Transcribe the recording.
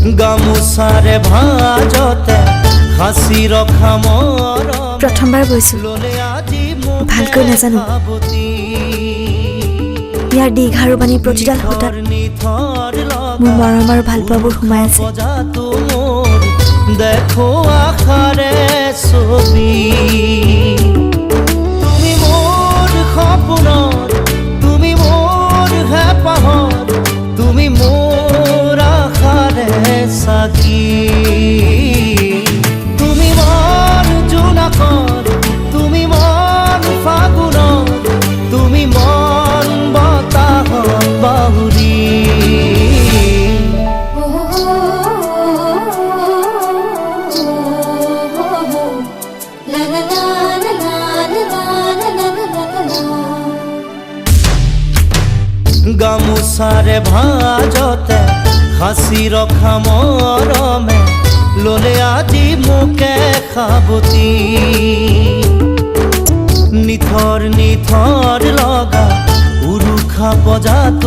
গামোচাৰে ভাজতে হাসি ৰখা মৰম প্ৰথমবাৰ বৈছো ভালকৈ নাজানো ইয়াৰ দীঘাৰু বাণী প্ৰতিডাল সূতাত মোৰ মৰম আৰু ভালপোৱাবোৰ সোমাই আছে দেখো আশাৰে ছবি তুমি মোৰ সপোনৰ তুমি মোৰ হেঁপাহৰ তুমি মোৰ আশাৰে চাকি তুমি মোৰ জোনাকৰ তুমি মন ফাগুনৰ তুমি মন বতাহত বাহুৰি গামোচাৰে ভাজতে হাসি ৰখা মৰমে ললে আজি মোকে সাবতি নিথৰ নিথৰ লগা উৰুখা বজাত